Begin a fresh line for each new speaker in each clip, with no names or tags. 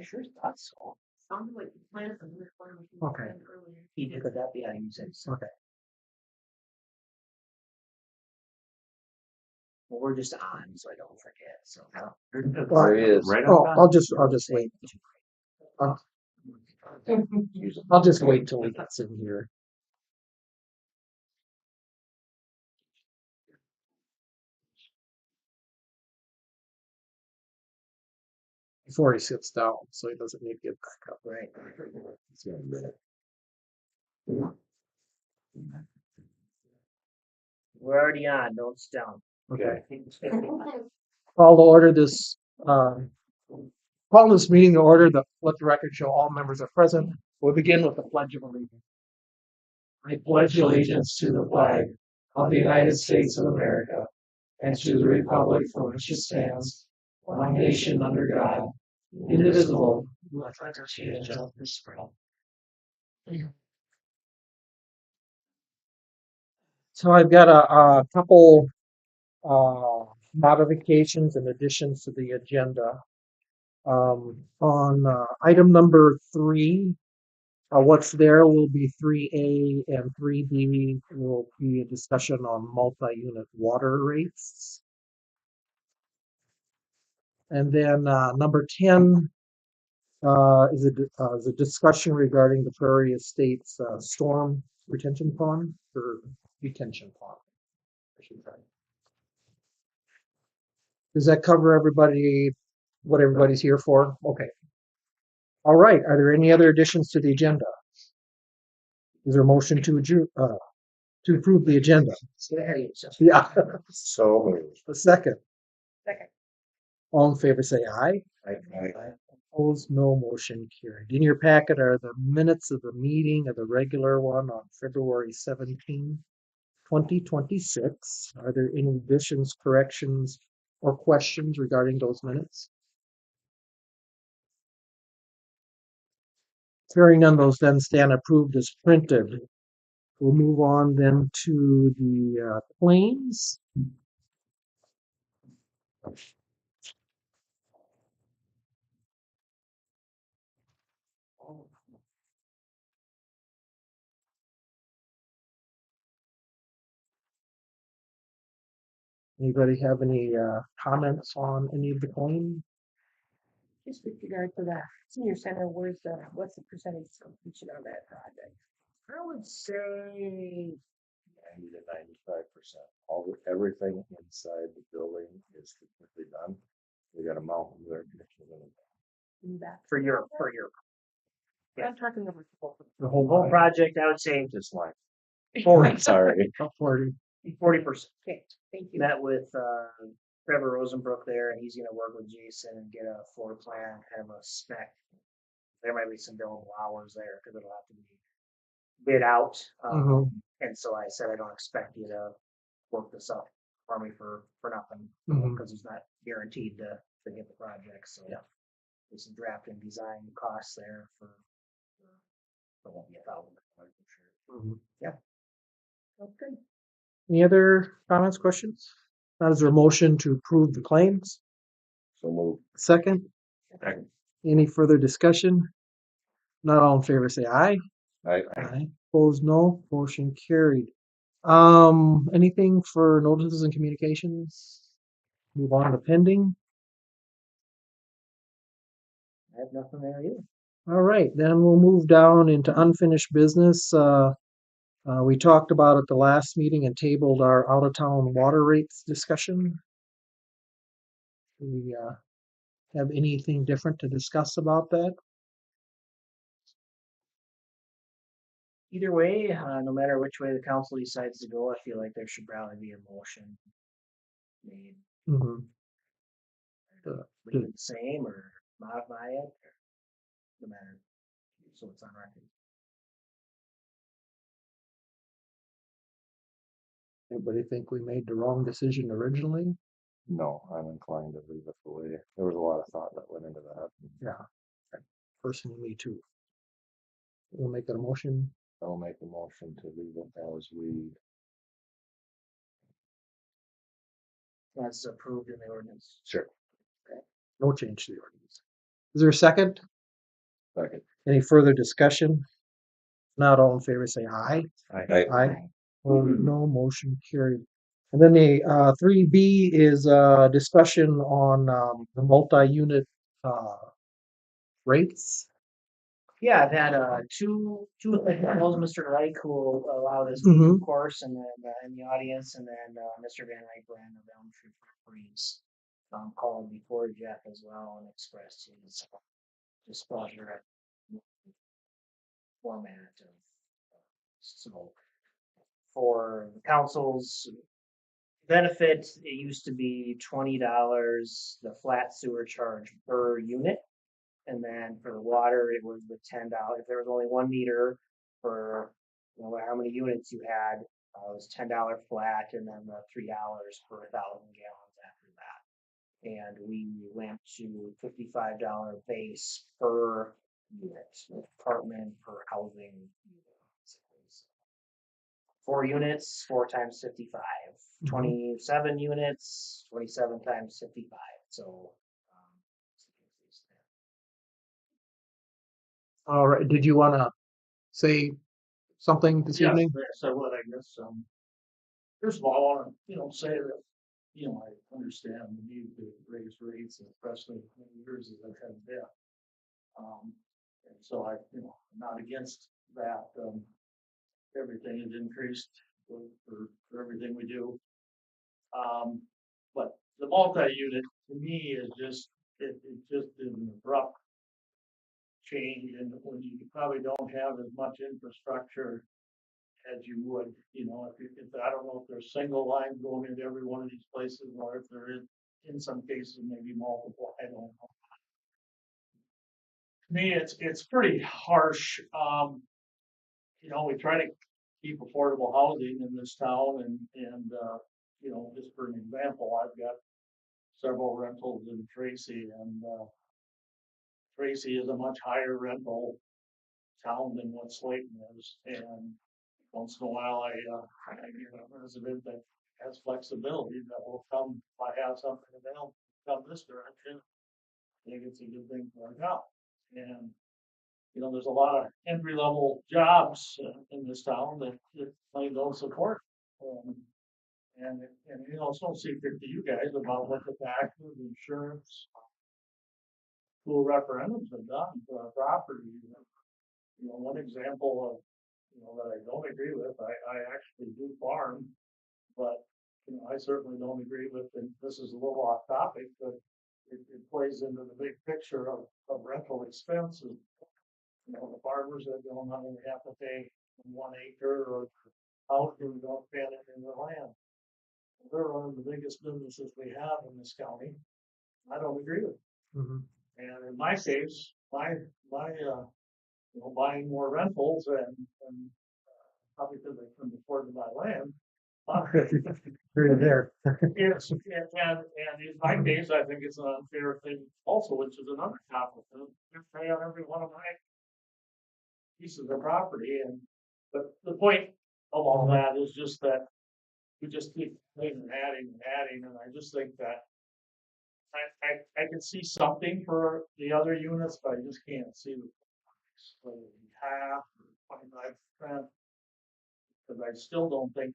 sure thought so.
Sounded like the plan from the one we
Okay.
had earlier.
He did that, yeah, you said so.
Okay.
Well, we're just on, so I don't forget, so.
Well,
There he is.
Right
Oh,
on.
I'll just wait. I'll just wait till we get in here. Before he sits down, so he doesn't need to get back up.
Right. We're already on, don't sit down.
Okay. Call to order this, call this meeting to order. Let the record show all members are present. We'll begin with the Pledge of Allegiance. I pledge allegiance to the flag of the United States of America and to the republic for which it stands, one nation under God, indivisible, with liberty and justice for all. So I've got a couple modifications and additions to the agenda. On item number 3, what's there will be 3A and 3B will be a discussion on multi-unit water rates. And then number 10 is a discussion regarding the Prairie Estates storm retention pond or detention pond, I should say. Does that cover everybody, what everybody's here for? Okay. All right. Are there any other additions to the agenda? Is there a motion to approve the agenda? Yeah.
So moved.
A second.
Second.
All in favor say aye.
Aye.
Opposed, no. Motion carried. In your packet are the minutes of the meeting of the regular one on February 17, 2026. Are there any additions, corrections, or questions regarding those minutes? Hearing none, those then stand approved as printed. We'll move on then to the claims. Anybody have any comments on any of the claims?
Just with regard to that senior center, what's the percentage completion on that project?
I would say
90 to 95%. Everything inside the building is completely done. We got a mountain there.
In that
for your, yeah.
I'm talking about
The whole
whole project, I would say
Just like
40,
sorry.
40.
40%.
Okay, thank you.
Met with Trevor Rosenbrook there, and he's going to work with Jason and get a floor plan, kind of a spec. There might be some billable hours there because it'll have to be bid out. And so I said I don't expect you to work this up for me for nothing because he's not guaranteed to get the project. So yeah, there's some draft and design costs there for won't be $1,000 for sure. Yeah.
Okay.
Any other comments, questions? Now, is there a motion to approve the claims?
So moved.
Second?
Second.
Any further discussion? Not all in favor say aye.
Aye.
Opposed, no. Motion carried. Anything for notices and communications? Move on to pending.
I have nothing there either.
All right, then we'll move down into unfinished business. We talked about at the last meeting and tabled our out-of-town water rates discussion. Do we have anything different to discuss about that?
Either way, no matter which way the council decides to go, I feel like there should probably be a motion made. Leave it the same or modify it, or no matter. So it's on record.
Anybody think we made the wrong decision originally?
No, I'm inclined to leave it the way. There was a lot of thought that went into that.
Yeah, personally, me too. We'll make that a motion.
I'll make a motion to leave it as we.
That's approved in the ordinance.
Sure.
No change to the ordinance. Is there a second?
Second.
Any further discussion? Not all in favor, say aye.
Aye.
Aye. No, motion carried. And then the 3B is discussion on the multi-unit rates.
Yeah, I've had two individuals, Mr. Reich, who will allow this
Mhm.
of course, and then in the audience, and then Mr. Van Eyck Brand of Elm Tree Properties called before Jeff as well and expressed his displeasure at the format of so for the council's benefit, it used to be $20, the flat sewer charge per unit. And then for the water, it was the $10. If there was only one meter for how many units you had, it was $10 flat, and then the $3 per 1,000 gallons after that. And we went to $55 base per unit, apartment per housing. 4 units, 4 times 55. 27 units, 27 times 55. So.
All right. Did you want to say something this evening?
Yes, I would, I guess. First of all, I want to, say that, I understand the need to raise rates, especially in years as I've had debt. And so I'm not against that. Everything is increased for everything we do. But the multi-unit to me is just, it just is an abrupt change, and when you probably don't have as much infrastructure as you would, if I don't know if there's single lines going into every one of these places, or if there is, in some cases, maybe multiple, I don't know. To me, it's pretty harsh. We try to keep affordable housing in this town, and just for an example, I've got several rentals in Tracy, and Tracy is a much higher rental town than what Slayton is, and once in a while I get a resident that has flexibility that will come, if I have something available, come this direction. I think it's a good thing for our town. And there's a lot of entry level jobs in this town that plain don't support. And it's no secret to you guys about what the taxes, insurance, school referendums have done to our property. One example of that I don't agree with, I actually do farm, but I certainly don't agree with, and this is a little off topic, but it plays into the big picture of rental expenses. The farmers that don't only have to pay 1 acre or housing, don't pay it in the land. They're one of the biggest businesses we have in this county. I don't agree with it.
Mhm.
And in my case, my buying more rentals and probably because I couldn't afford to buy land.
Here and there.
Yes, and in my case, I think it's an unfair thing also, which is another topic. They're paying on every one of my pieces of property, but the point of all that is just that we just keep adding and adding, and I just think that I can see something for the other units, but I just can't see whether it be half or 25%, because I still don't think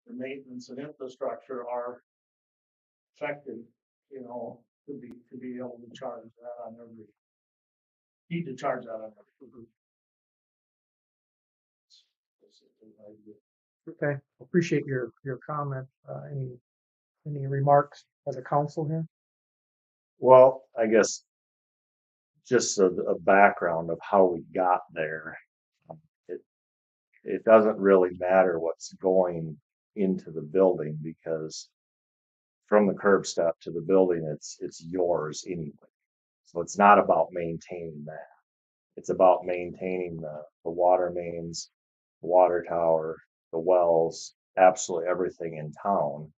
the maintenance and infrastructure are affected, to be able to charge that on every, need to charge that on every.
Okay. Appreciate your comment. Any remarks as a council here?
Well, I guess just a background of how we got there. It doesn't really matter what's going into the building, because from the curb step to the building, it's yours anyway. So it's not about maintaining that. It's about maintaining the water mains, the water tower, the wells, absolutely everything in town.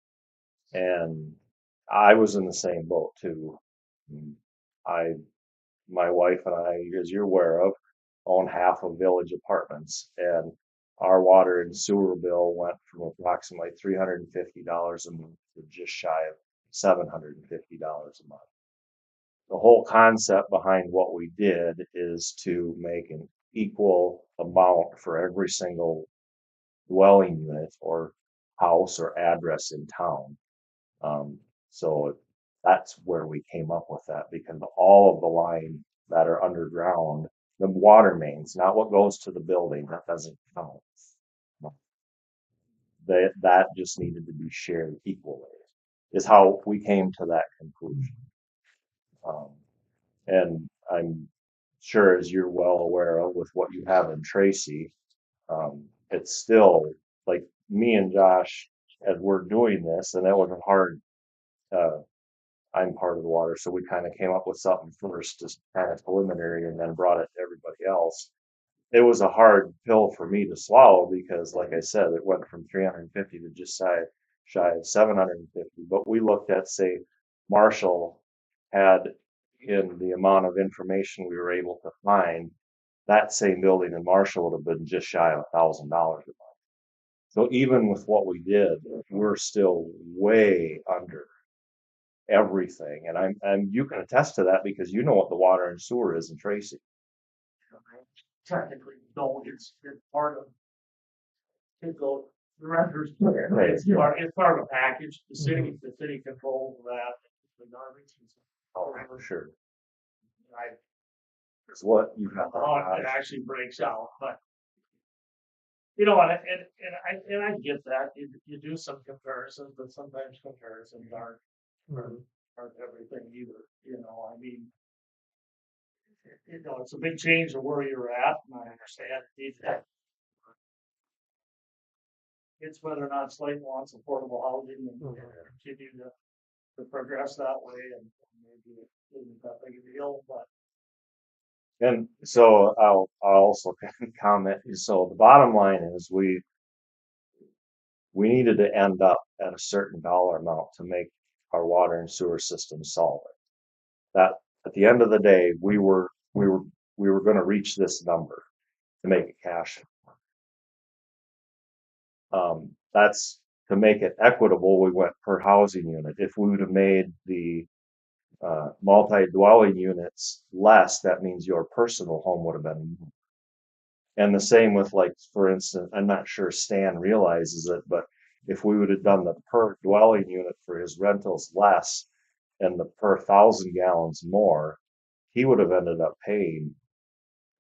And I was in the same boat too. My wife and I, as you're aware of, own half of Village Apartments, and our water and sewer bill went from approximately $350 a month to just shy of $750 a month. the whole concept behind what we did is to make an equal amount for every single dwelling unit or house or address in town. So that's where we came up with that, because all of the line that are underground, the water mains, not what goes to the building, that doesn't count. That just needed to be shared equally, is how we came to that conclusion. Um, and I'm sure, as you're well aware of with what you have in Tracy, it's still like me and Josh, as we're doing this, and that wasn't hard. Uh, I'm part of the water, so we kind of came up with something first, just kind of preliminary, and then brought it to everybody else. It was a hard pill for me to swallow because, like I said, it went from 350 to just shy of 750. But we looked at, say, Marshall had, in the amount of information we were able to find, that same building in Marshall would have been just shy of $1,000 a month. So even with what we did, we're still way under everything. And you can attest to that because you know what the water and sewer is in Tracy.
Technically, no, it's part of, the renters,
Right.
it's part of a package, the city controls that, the garbage.
Oh, for sure.
I,
It's what you have.
how it actually breaks out, but. You know, and I get that, you do some comparisons, but sometimes comparisons aren't everything either, you know, I mean. You know, it's a big change of where you're at, and I understand that. It's whether or not Slayton wants affordable housing and continue to progress that way, and maybe it isn't that big a deal, but.
And so I'll also comment. So the bottom line is we needed to end up at a certain dollar amount to make our water and sewer system solvent. That at the end of the day, we were going to reach this number to make it cash. That's to make it equitable. We went per housing unit. If we would have made the multi-dwelling units less, that means your personal home would have been more. And the same with, like, for instance, I'm not sure Stan realizes it, but if we would have done the per dwelling unit for his rentals less and the per 1,000 gallons more, he would have ended up paying,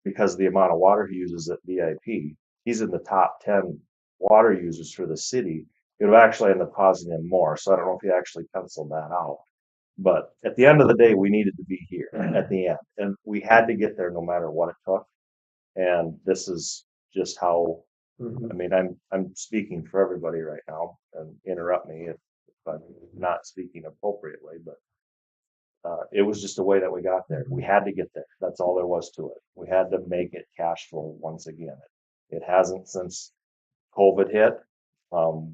because of the amount of water he uses at BIP. He's in the top 10 water users for the city. It would actually end up costing him more. So I don't know if he actually penciled that out. But at the end of the day, we needed to be here at the end, and we had to get there no matter what it took. And this is just how. I mean, I'm speaking for everybody right now, and interrupt me if I'm not speaking appropriately, but it was just a way that we got there. We had to get there. That's all there was to it. We had to make it cash flow once again. It hasn't since COVID hit.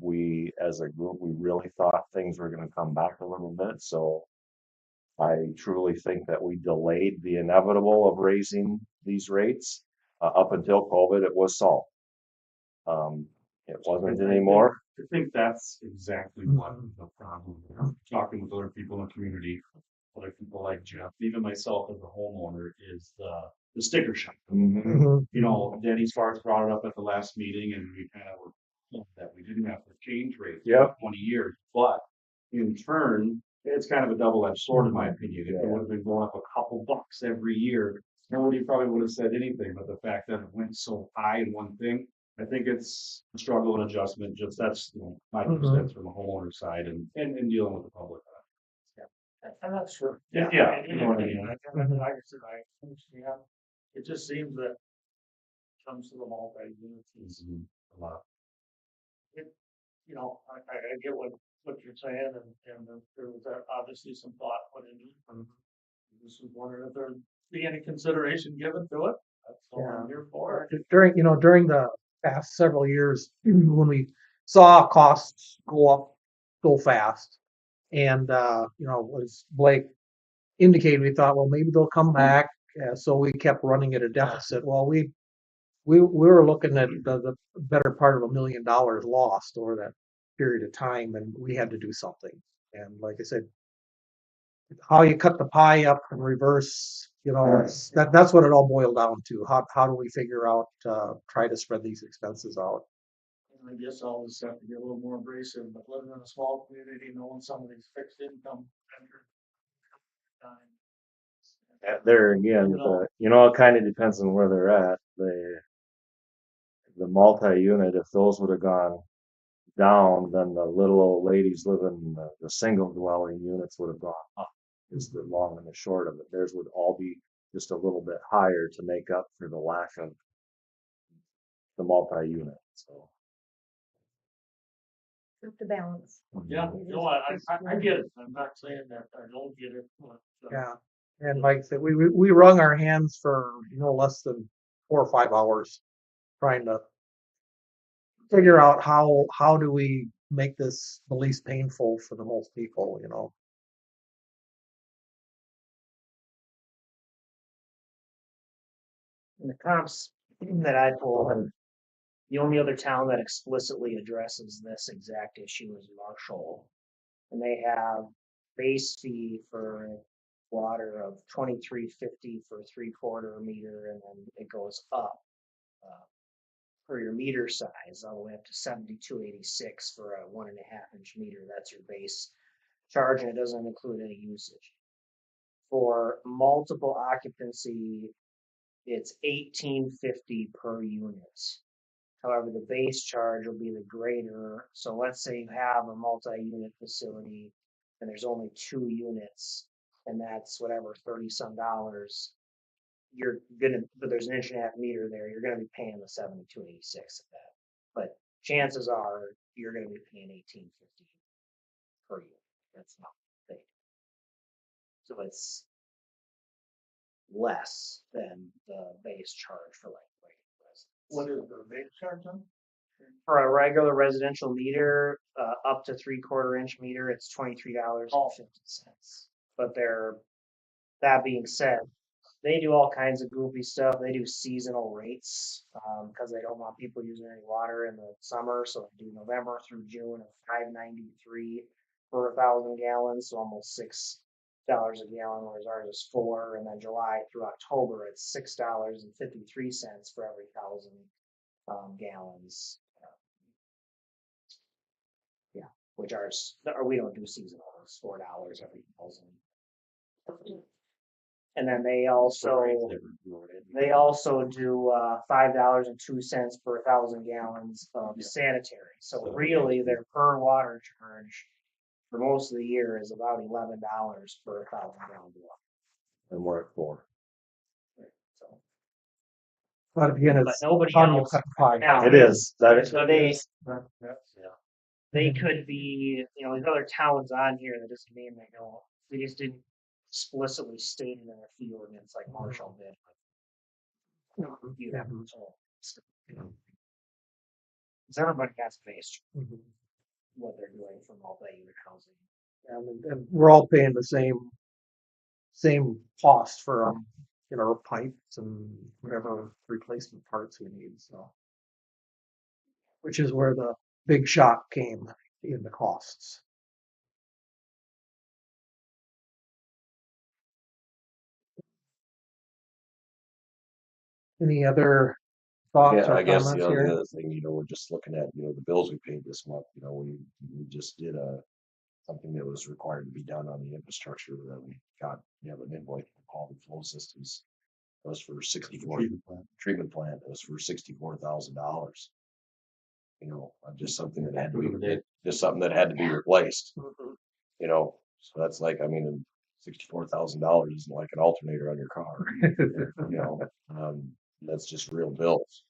We, as a group, we really thought things were going to come back a little bit. So I truly think that we delayed the inevitable of raising these rates. Up until COVID, it was solved. It wasn't anymore.
I think that's exactly what the problem. Talking with other people in the community, other people like Jeff, even myself as a homeowner, is the sticker shock. You know, Denny Sparks brought it up at the last meeting, and we kind of were told that we didn't have to change rates for 20 years. But in turn, it's kind of a double-edged sword, in my opinion. If it would have been going up a couple bucks every year, nobody probably would have said anything. But the fact that it went so high in one thing, I think it's a struggle and adjustment. Just that's my 2 cents from the homeowner side and dealing with the public.
I'm not sure.
Yeah.
You know what I mean? Like I said, I understand. It just seems that comes to the multi-units is a lot. You know, I get what you're saying, and there was obviously some thought put into it. Just was wondering if there'd be any consideration given to it. That's all I'm here for.
During the past several years, when we saw costs go up so fast, and as Blake indicated, we thought, well, maybe they'll come back. So we kept running at a deficit. Well, we were looking at the better part of $1 million lost over that period of time, and we had to do something. And like I said, how you cut the pie up in reverse, that's what it all boiled down to. How do we figure out, try to spread these expenses out?
And I guess I'll just have to get a little more abrasive, but living in a small community, knowing some of these fixed income vendors.
There again, it kind of depends on where they're at. The multi-unit, if those would have gone down, then the little old ladies living in the single dwelling units would have gone up. Is the long and the short of it. Theirs would all be just a little bit higher to make up for the lack of the multi-unit. So
Have to balance.
Yeah, I get it. I'm not saying that I don't get it, but.
Yeah. And like I said, we wrung our hands for no less than 4 or 5 hours trying to figure out how do we make this the least painful for the most people.
And the comps that I pulled, and the only other town that explicitly addresses this exact issue is Marshall. And they have base fee for water of $23.50 for a 3/4 meter, and then it goes up for your meter size all the way up to $72.86 for a 1.5-inch meter. That's your base charge, and it doesn't include any usage. For multiple occupancy, it's $18.50 per unit. However, the base charge will be the greater. So let's say you have a multi-unit facility and there's only 2 units, and that's whatever, 30 some dollars. But there's an 1.5-inch meter there, you're gonna be paying the $72.86 of that. But chances are you're gonna be paying $18.50 per unit. That's not big. So it's less than the base charge for like residents.
What is the base charge on?
For a regular residential meter, up to 3/4-inch meter, it's $23.50. But that being said, they do all kinds of goofy stuff. They do seasonal rates because they don't want people using any water in the summer. So they do November through June of $5.93 for 1,000 gallons, so almost $6 a gallon, whereas ours is $4. And then July through October, it's $6.53 for every 1,000 gallons. Yeah, which ours, or we don't do seasonal. It's $4 every 1,000. And then they also do $5.02 per 1,000 gallons of sanitary. So really, their per water charge for most of the year is about $11 per 1,000 gallons of water.
and we're at 4.
So,
But again,
but
it's
nobody
how do you
else.
cut the pie?
Now,
It is.
So they
Yeah.
they could be, these other towns on here that doesn't mean they don't. They just didn't explicitly state it in their fee ordinance like Marshall did. Because everybody has faced
Mhm.
what they're doing for multi-unit housing.
And we're all paying the same cost for pipes and whatever replacement parts we need. So, which is where the big shock came in the costs. Any other thoughts
Yeah,
or
I guess
comments
the
here?
other thing, we're just looking at, the bills we paid this month, we just did something that was required to be done on the infrastructure that we got, an invoice from Quality Flow Systems. It was for 64 treatment plant. It was for $64,000. Just something that had to be, replaced. So that's like, $64,000 isn't like an alternator on your car. That's just real bills.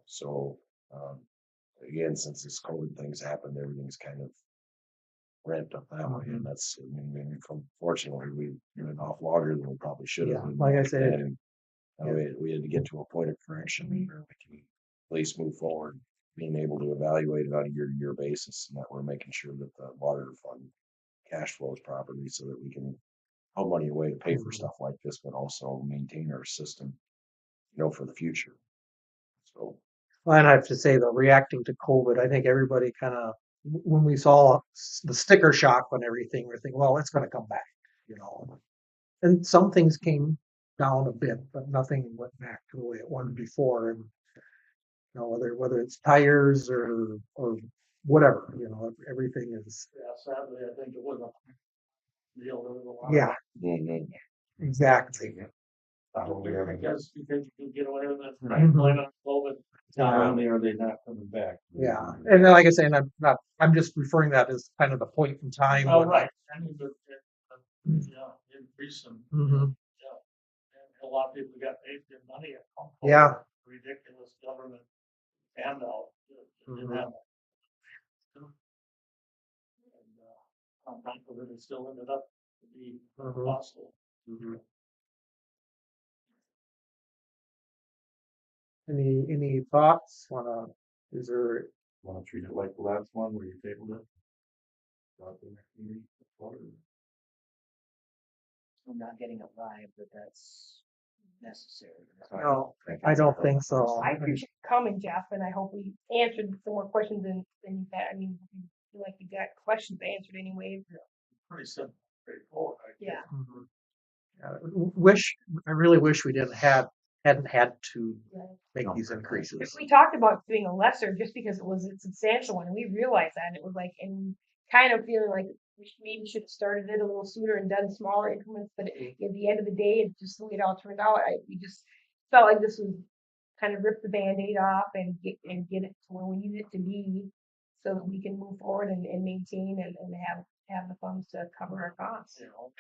So again, since this COVID thing's happened, everything's kind of ramped up that way, and that's, fortunately, we've been off longer than we probably should have.
Yeah, like I said,
And we had to get to a point of correction where we can at least move forward, being able to evaluate it on a year-to-year basis, and that we're making sure that the water fund cash flows properly so that we can put money away to pay for stuff like this, but also maintain our system, for the future. So.
and I have to say that reacting to COVID, I think everybody kind of, when we saw the sticker shock on everything, we're thinking, well, it's going to come back. you know. And some things came down a bit, but nothing went back to the way it was before. And you know, whether it's tires or whatever, you know, everything is
Yeah, sadly, I think it was a deal. There was a lot.
yeah,
Mhm.
exactly.
Because you can get away with it.
Right.
Blame it on COVID.
Not
Yeah.
only are they not coming back.
Yeah, and then, like I say, and I'm just referring that as kind of the point in time.
Oh,
when-
right. I mean, yeah, increase them.
Mhm.
Yeah. And a lot of people got paid their money at home.
Yeah.
Ridiculous government handout. Didn't
Mhm.
have. And, I'm thankful that it still ended up to be
Mhm.
possible.
Any thoughts? Is there?
Want to treat it like the last one where you tabled it? About the next meeting?
I'm not getting it live, but that's necessary.
No, I don't think so.
I appreciate you coming, Jeff, and I hope we answered some more questions than you've had. I mean, you feel like you got questions answered anyway.
Pretty simple, straightforward.
Yeah.
Mhm. I really wish we hadn't had to make these increases.
We talked about doing a lesser just because it was a substantial one, and we realized that, and it was like, and kind of feeling like maybe should have started it a little sooner and done smaller increments. But at the end of the day, it's just the way it all turned out. We just felt like this was kind of rip the Band-Aid off and get it to where we need it to be, so that we can move forward and maintain and have the funds to cover our costs.
You know,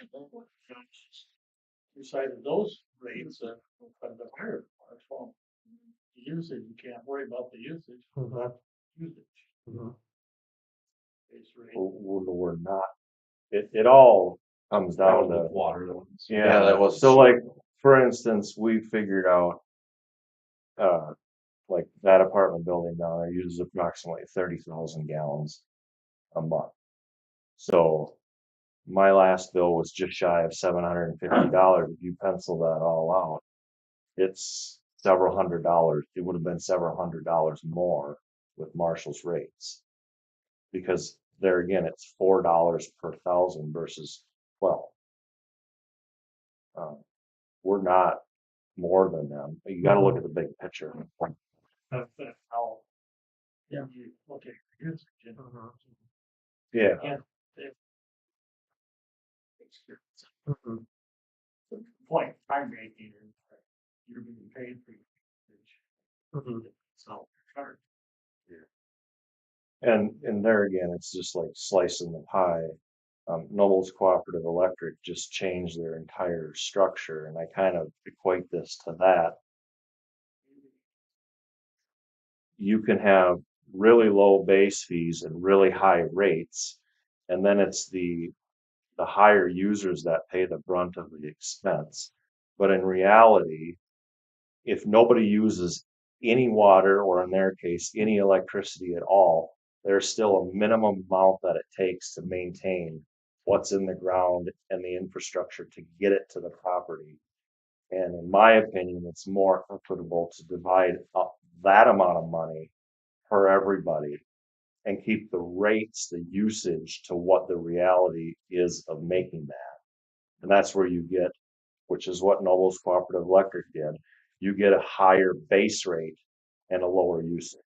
decided those rates are the higher parts. Well, the usage, you can't worry about the usage.
Mhm.
Usage.
Mhm.
Base rate.
We're not, it all comes down to,
Water. That was-
yeah,
that was
so like, for instance, we figured out, like that apartment building down there uses approximately 30,000 gallons a month. So my last bill was just shy of $750. If you pencil that all out, it's several $100s. It would have been several $100s more with Marshall's rates, because there again, it's $4 per thousand versus 12. We're not more than them. You got to look at the big picture.
That's how. Yeah. You look at your usage and.
Yeah.
And it- it's
Mhm.
the point I'm making is that you're being paid for your usage.
Mhm.
So, charge.
And there again, it's just like slicing the pie. Nobles Cooperative Electric just changed their entire structure, and I kind of equate this to that. You can have really low base fees and really high rates, and then it's the higher users that pay the brunt of the expense. But in reality, if nobody uses any water, or in their case, any electricity at all, there's still a minimum amount that it takes to maintain what's in the ground and the infrastructure to get it to the property. And in my opinion, it's more equitable to divide up that amount of money per everybody and keep the rates, the usage to what the reality is of making that. And that's where you get, which is what Nobles Cooperative Electric did. You get a higher base rate and a lower usage.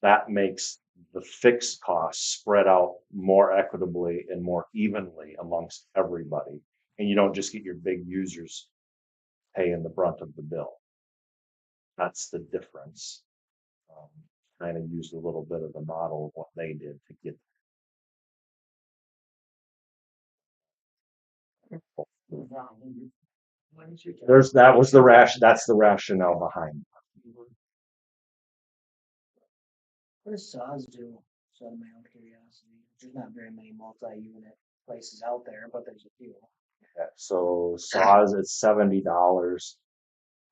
That makes the fixed costs spread out more equitably and more evenly amongst everybody. And you don't just get your big users paying the brunt of the bill. That's the difference. Kind of used a little bit of the model of what they did to get. That's the rationale behind it.
What does Saws do? So out of my own curiosity, there's not very many multi-unit places out there, but there's a few.
Yeah, so SAWS is $70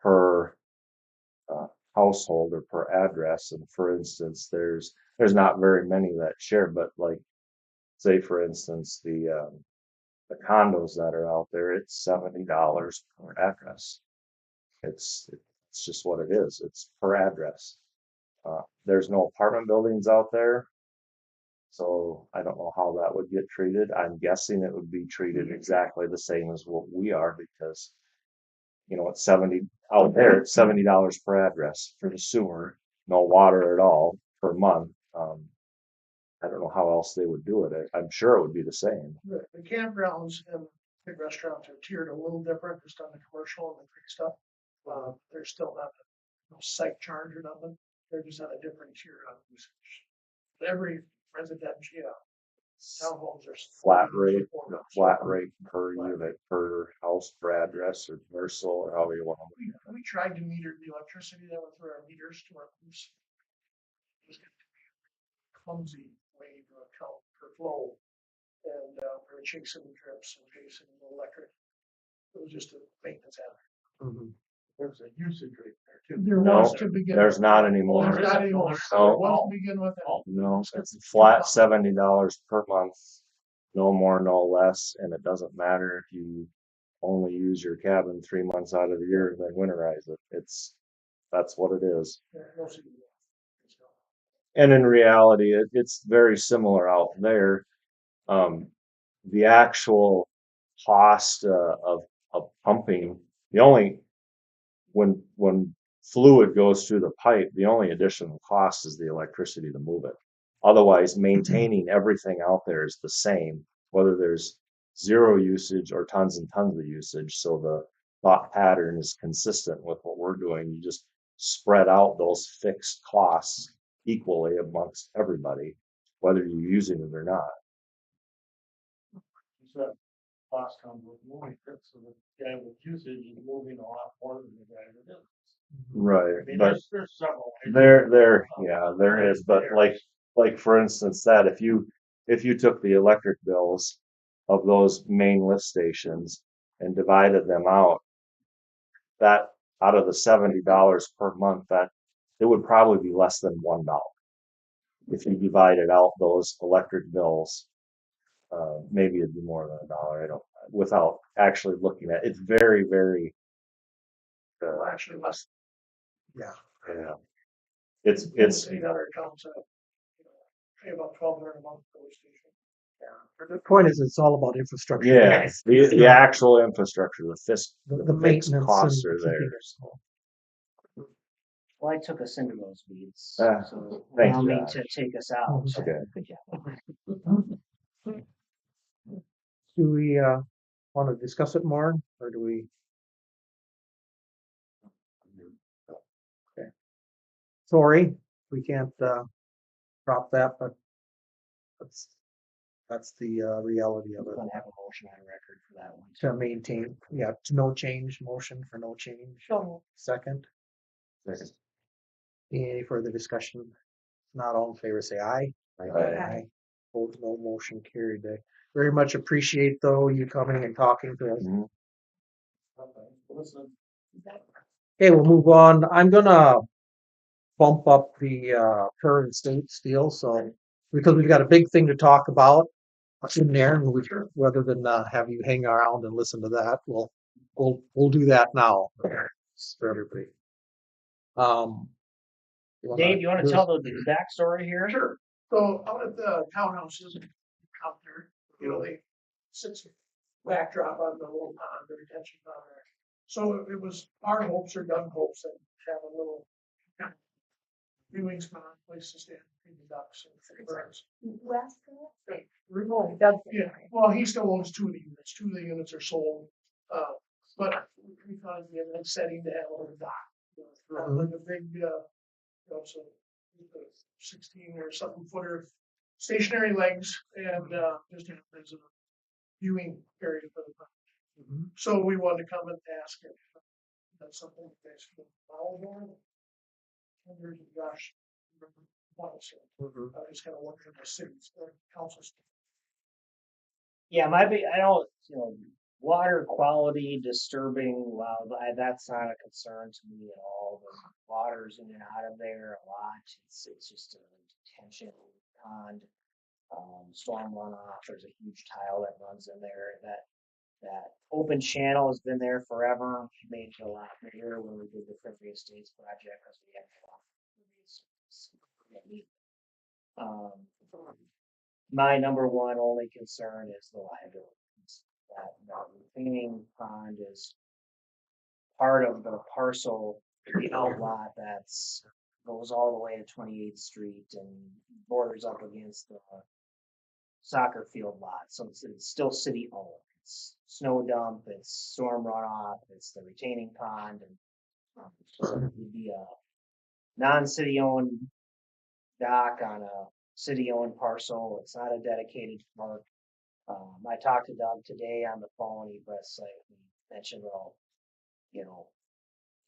per household or per address. And for instance, there's not very many that share, but like say for instance the condos that are out there, it's $70 per address. It's just what it is. It's per address. There's no apartment buildings out there. So I don't know how that would get treated. I'm guessing it would be treated exactly the same as what we are because, it's out there, it's $70 per address for the sewer, no water at all per month. I don't know how else they would do it. I'm sure it would be the same.
The campgrounds and big restaurants are tiered a little different, just on the commercial and the free stuff. They're still not no site charge or nothing. They're just on a different tier on usage. Every residential, townhomes are
Flat rate per unit, per house, per address, or parcel, or however you want to.
We tried to meter the electricity that went through our meters to our house. It was clumsy way to account for flow. And we were chasing drips and chasing the electric. It was just a maintenance hazard.
There's a usage rate there too.
There
No,
was to begin
there's
with.
not anymore.
There's not anymore.
No.
There was to begin with.
No, it's a flat $70 per month, no more, no less, and it doesn't matter if you only use your cabin 3 months out of the year and then winterize it. That's what it is. And in reality, it's very similar out there. The actual cost of pumping, when fluid goes through the pipe, the only additional cost is the electricity to move it. Otherwise, maintaining everything out there is the same, whether there's zero usage or tons and tons of usage. So the thought pattern is consistent with what we're doing. You just spread out those fixed costs equally amongst everybody, whether you're using it or not.
So cost comes with moving it, so the guy with usage is moving a lot more than the guy that doesn't.
Right,
I mean,
but
there's several. ways.
there is, but like for instance, that if you took the electric bills of those main lift stations and divided them out, that out of the $70 per month, that it would probably be less than $1 if you divided out those electric bills. Maybe it'd be more than $1. I don't, without actually looking at it. It's very, very.
Actually less. Yeah.
Yeah. It's
800 comes up. Pay about 1,200 a month for the station.
Yeah. The point is, it's all about infrastructure.
Yeah, the actual infrastructure,
the
fixed
maintenance
costs
and
are there.
keeping it so.
Well, I took us into those weeds,
Ah,
so
thanks,
allow me
Josh.
to take us out.
Okay.
Good job.
Do we want to discuss it more, or do we? Okay. Sorry, we can't drop that, but that's the reality of
We're
it.
gonna have a motion on record for that one.
To maintain, to no change, motion for no change.
So,
Second,
Second.
any further discussion? Not all in favor, say aye.
Aye.
Opposed, no, motion carried. I very much appreciate though you coming and talking to us.
Mhm.
Listen,
Okay, we'll move on. I'm gonna bump up the current state still, so because we've got a big thing to talk about in there, and rather than have you hang around and listen to that, we'll do that now for everybody.
Dave, you want to tell the backstory here?
Sure. So out at the townhouses out there, they sits backdrop on the little pond, the retention pond there. So it was our hopes or Doug hopes that have a little viewing spot, place to stand, feed the ducks and birds. Yeah, well, he still owns 2 of the units. 2 of the units are sold. But we thought it'd be a nice setting to have a little dock. Like a big, so 16 or something footer stationary legs and just as a viewing area for the pond. So we wanted to come and ask if that's something you guys can follow on. And there's Josh. I just kind of wondering if the city's council's.
Yeah, I don't, water quality disturbing, that's not a concern to me at all. The water's in and out of there a lot. It's just a detention pond. Storm runoff, there's a huge tile that runs in there. That open channel has been there forever. We made it a lot bigger when we did the Prairie Estates project because we had a lot of my number one only concern is the liabilities. That retaining pond is part of the parcel, the outlot that's goes all the way to 28th Street and borders up against the soccer field lot. So it's still city owned. It's snow dump, it's storm runoff, it's the retaining pond, and so it would be a non-city owned dock on a city owned parcel. It's not a dedicated park. I talked to Doug today on the phone. He mentioned, well, you know,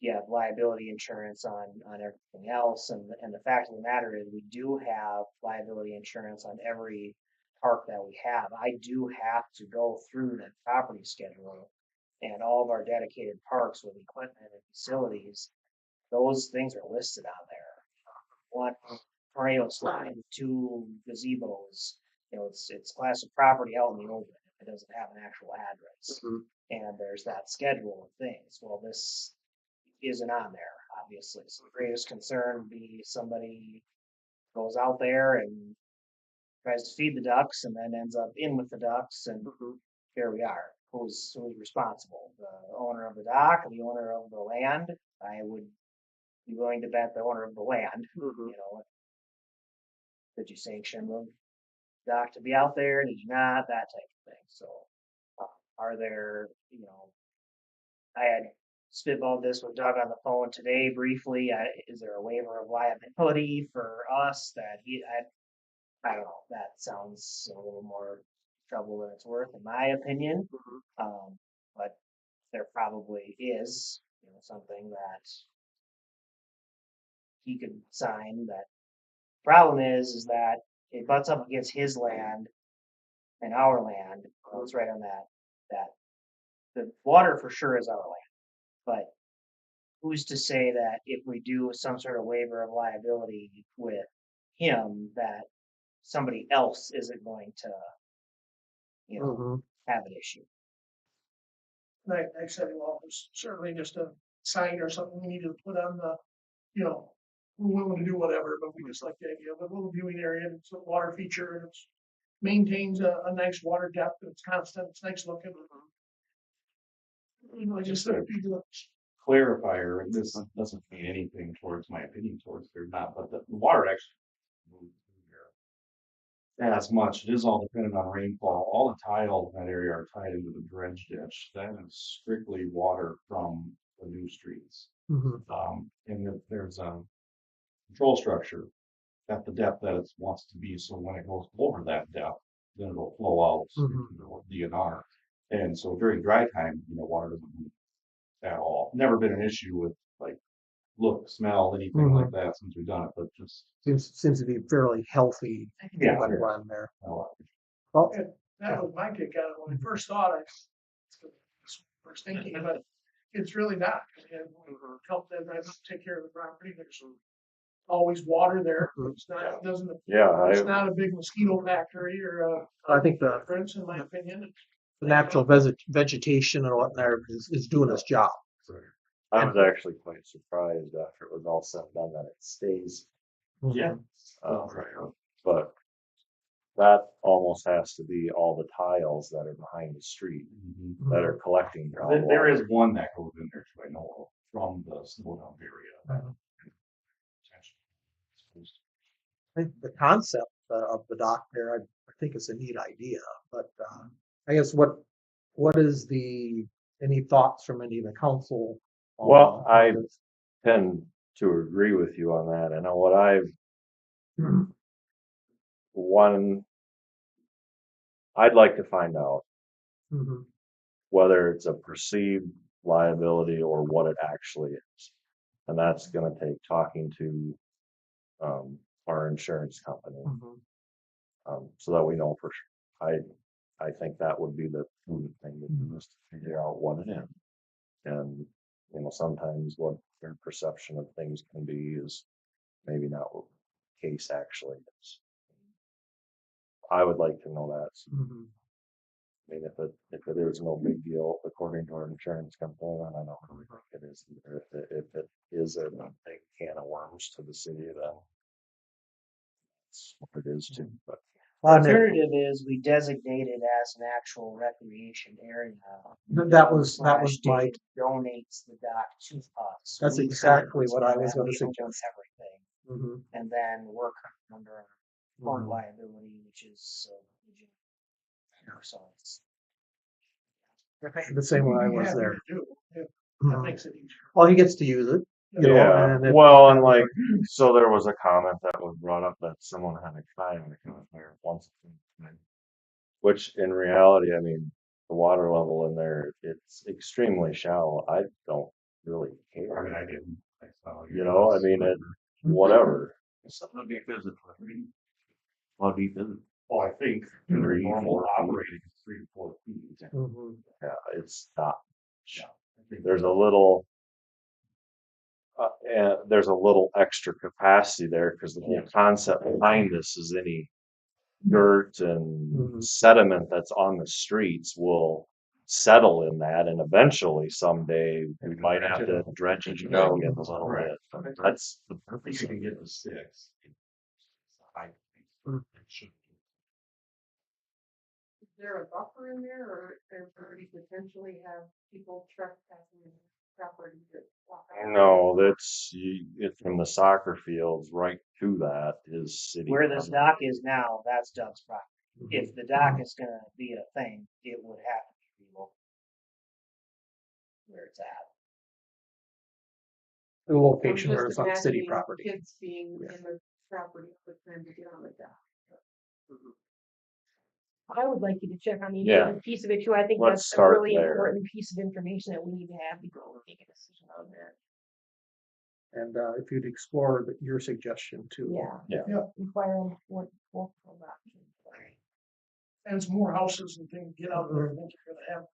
you have liability insurance on everything else, and the fact of the matter is, we do have liability insurance on every park that we have. I do have to go through that property schedule, and all of our dedicated parks with equipment and facilities, those things are listed on there. One tornado slide, two gazebos. You know, it's class of property out in the open. It doesn't have an actual address, and there's that schedule of things. Well, this isn't on there, obviously. So the greatest concern would be somebody goes out there and tries to feed the ducks and then ends up in with the ducks, and here we are. Who's responsible? The owner of the dock, the owner of the land? I would be willing to bet the owner of the land. You know, did you sanction the dock to be out there? Did you not? That type of thing. So, are there, you know, I had spitballed this with Doug on the phone today briefly. Is there a waiver of liability for us that I don't know. That sounds a little more trouble than it's worth, in my opinion. But there probably is, you know, something that he could sign. That problem is that it butts up against his land and our land. Well, it's right on that the water for sure is our land, but who's to say that if we do some sort of waiver of liability with him, that somebody else isn't going to, you know, have an issue?
Right, I said, well, there's certainly just a sign or something we need to put on the, you know, we're willing to do whatever, but we just like the idea of a little viewing area, and it's a water feature, and it maintains a nice water depth, and it's constant, it's nice looking. You know, just sort of people.
Clarifier, this doesn't mean anything towards my opinion towards they're not, but the water actually moves through here as much. It is all dependent on rainfall. All the tile in that area are tied into the dredge ditch. That is strictly water from the new streets. And there's a control structure at the depth that it wants to be. So when it goes over that depth, then it'll flow out into the DNR. And so during dry time, you know, water doesn't move at all. Never been an issue with like look, smell, anything like that since we've done it, but just
Seems to be fairly healthy.
Yeah.
Run there.
well,
That was my take on it when I first thought first thinking, but it's really not. And help them take care of the property. There's always water there. It's not, it doesn't, it's not a big mosquito factory or
I think the
difference, in my opinion.
the natural vegetation and what there is doing its job.
I was actually quite surprised after it was all said and done that it stays.
yeah.
But that almost has to be all the tiles that are behind the street that are collecting groundwater.
There is one that goes in there too, I know of, from the snow dump area.
I think the concept of the dock there, I think it's a neat idea, but I guess what is any thoughts from any of the council?
Well, I tend to agree with you on that. I know what I'd like to find out whether it's a perceived liability or what it actually is. And that's going to take talking to our insurance company so that we know for sure. I think that would be the prudent thing to do is to figure out what it is. And, you know, sometimes what their perception of things can be is maybe not what the case actually is. I would like to know that. I mean, if it is no big deal according to our insurance company, then I don't really think it is either. If it is a big can of worms to the city, then that's what it is too. But
Alternative is we designate it as an actual recreation area.
That was
Slash
my,
Dave donates the dock to us.
That's
We
exactly
collect
what I
and
was
then
gonna
we own
suggest.
everything,
Mhm,
and then work under our current
mhm.
liability, which is so it's
The same way I was
Yeah,
there.
too. Yeah,
Mhm.
that makes it easier.
Well, he gets to use it, you know,
Yeah,
and if-
well, and like, so there was a comment that was brought up that someone had a kayak out there once. upon a time, which in reality, I mean, the water level in there, it's extremely shallow. I don't really
I mean,
care.
I didn't. I saw
You know, I mean, whatever.
Something to be physical.
How deep is it?
Well, I think
3,
normal
4 feet.
operating is 3 to 4 feet.
Mhm.
Yeah, it's not.
Yeah, I think
There's a little, and there's a little extra capacity there because the whole concept behind this is any dirt and
Mhm.
sediment that's on the streets will settle in that, and eventually someday we might have to dredge it out again a little
Right.
bit. That's the
I think
purpose
you
of
can
it.
get to 6. I think
Mm.
it should be.
Is there a buffer in there, or already potentially have people trespassing property that walk out?
No, it's from the soccer fields right to that is city.
where this dock is now, that's Doug's property.
Mm-hmm.
If the dock is gonna be a thing, it would have to be relocated where it's at.
The location where it's on city property.
Kids being
Yeah.
in the property for them to get on the dock. I would like you to check on the
Yeah.
equipment piece of it too. I think
Let's
that's a
start
really
there.
important piece of information that we need to have before we make a decision on that.
And if you'd explore your suggestion too.
Yeah.
Yeah.
Inquire on what both of options.
As more houses and things get out there, I think you're gonna have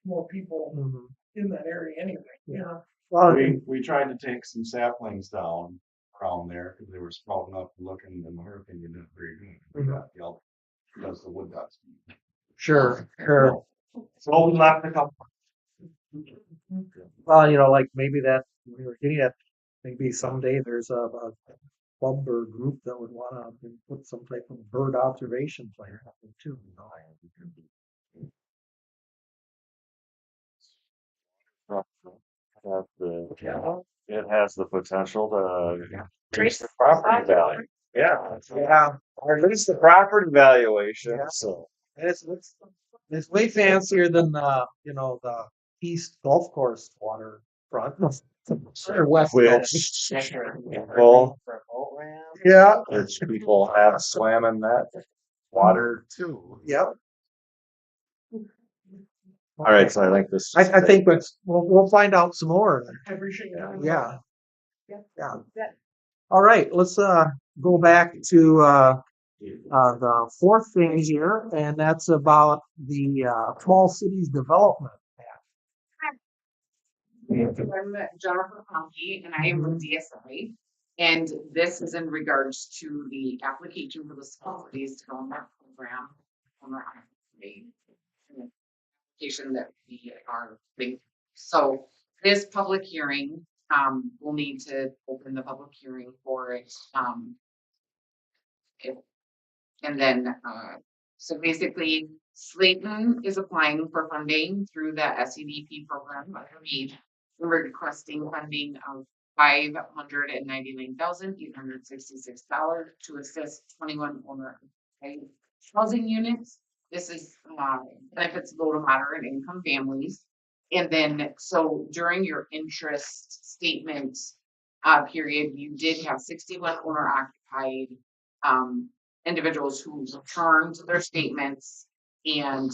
more people
Mhm.
in that area anyway, you know?
Well,
We tried to take some saplings down around there because they were sprouting up and looking, in my opinion, not very good. We got yelled because the wood got steep.
sure.
So we left a couple.
Well, you know, like maybe that, we were getting at, maybe someday there's a club or group that would wanna put some type of bird observation plan up there too, you know.
It has the potential to increase
Increase
the property value. Yeah, or at least the property valuation,
Yeah.
so.
And it's way fancier than you know, the East Golf Course waterfront. Or West Golf.
Which,
Well, for a boat ramp.
Yeah,
which people have swam in that water too.
yep.
All right, so I think this.
I think we'll find out some more.
I appreciate it.
Yeah.
Yeah.
Yeah.
That-
All right, let's go back to the fourth thing here, and that's about the small cities development.
I'm Jennifer County and I am with DSI. And this is in regards to the application for the small cities development program. On our application that we are doing. So this public hearing, we'll need to open the public hearing for it. And then, so basically Slayton is applying for funding through the SEDP program. We're requesting funding of $599,866 to assist 21 owner housing units. This is benefits low to moderate income families. And then, so during your interest statement period, you did have 61 owner occupied individuals who returned their statements and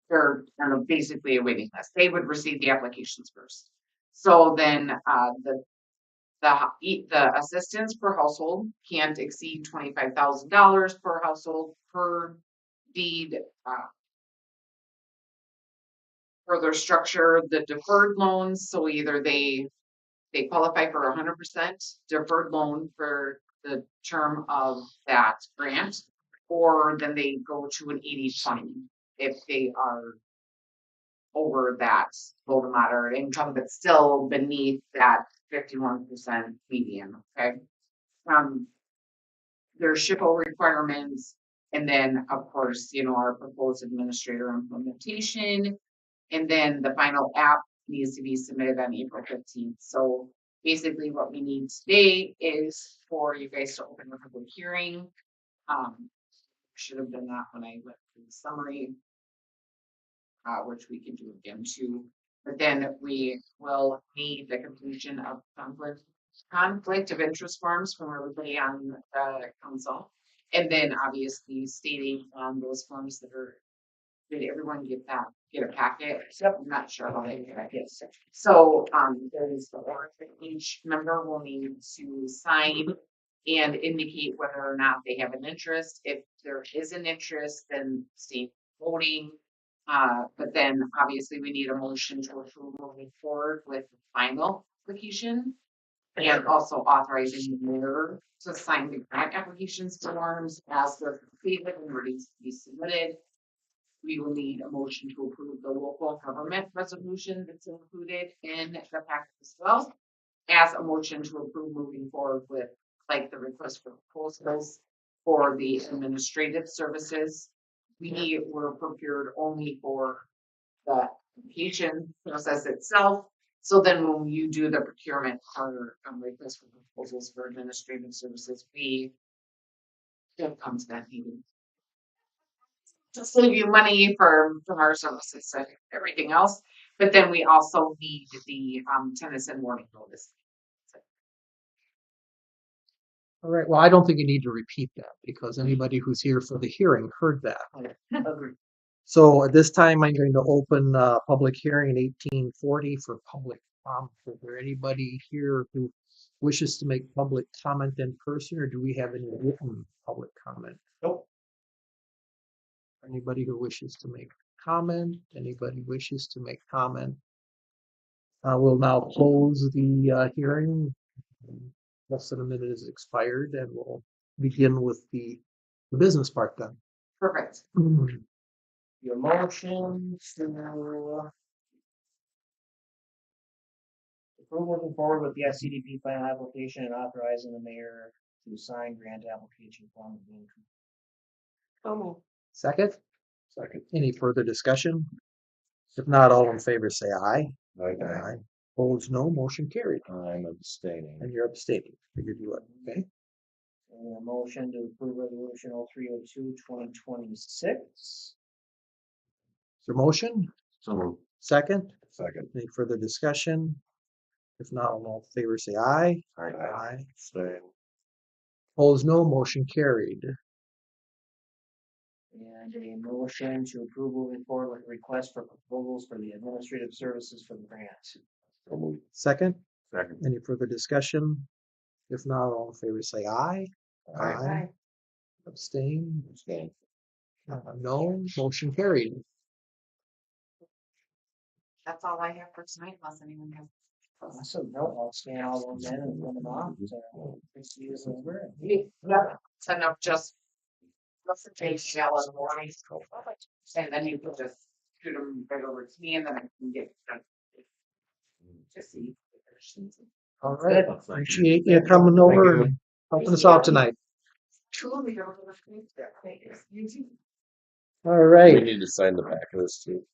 they're kind of basically a waiting list. They would receive the applications first. So then the assistance per household can't exceed $25,000 per household per deed. Further structure the deferred loans, so either they qualify for 100% deferred loan for the term of that grant, or then they go to an 80-20 if they are over that low to moderate income, but still beneath that 51% median. Okay. their SHPO requirements, and then, of course, our proposed administrator implementation. And then the final app needs to be submitted on April 15th. So basically what we need today is for you guys to open a public hearing. Should have done that when I went through the summary, which we can do again too. But then we will need the completion of conflict of interest forms from everybody on the council. And then obviously stating on those forms did everyone get a packet? Yep. I'm not sure how they get it. So, there's the order that each member will need to sign and indicate whether or not they have an interest. If there is an interest, then state voting. But then obviously we need a motion to approve moving forward with the final application. And also authorizing the mayor to sign the grant applications forms as they're completed and ready to be submitted. We will need a motion to approve the local government resolution that's included in the packet as well. As a motion to approve moving forward with like the request for proposals for the administrative services. We were procured only for the application process itself. So then when you do the procurement or request for proposals for administrative services, it comes to that meeting. To save you money from our services and everything else. But then we also need the Tennyson warning notice.
All right, well, I don't think you need to repeat that because anybody who's here for the hearing heard that.
Agreed.
So at this time, I'm going to open public hearing in 1840 for public comment. Is there anybody here who wishes to make public comment in person, or do we have any written public comment?
Nope.
Anybody who wishes to make comment? Anybody wishes to make comment? We'll now close the hearing. Less than a minute is expired, and we'll begin with the business part then.
Perfect.
Your motion to approve moving forward with the SCDP plan application and authorizing the mayor to sign grant application form.
Second?
Second.
Any further discussion? If not, all in favor say aye.
Aye.
Opposed, no. Motion carried.
I'm abstaining.
And you're abstaining. Figured you would. Okay.
And a motion to approve resolution 0302-2026.
Is there a motion?
So
Second?
second.
Any further discussion? If not, all in favor say aye.
Aye. Abstain.
Opposed, no. Motion carried.
And a motion to approve moving forward with request for proposals for the administrative services for the grant.
So moved.
Second?
Second.
Any further discussion? If not, all in favor say aye.
Aye.
Abstain?
Abstain.
No. Motion carried.
That's all I have for tonight, unless anyone has.
Awesome. No, I'll scan all those in and send them off. So, fix these over.
Send up just. Let's change shell in the morning. And then you can just shoot them right over to me and then I can get. Just see.
All right. Appreciate you coming over and helping us out tonight.
Truly.
All right.
We need to sign the back of this too.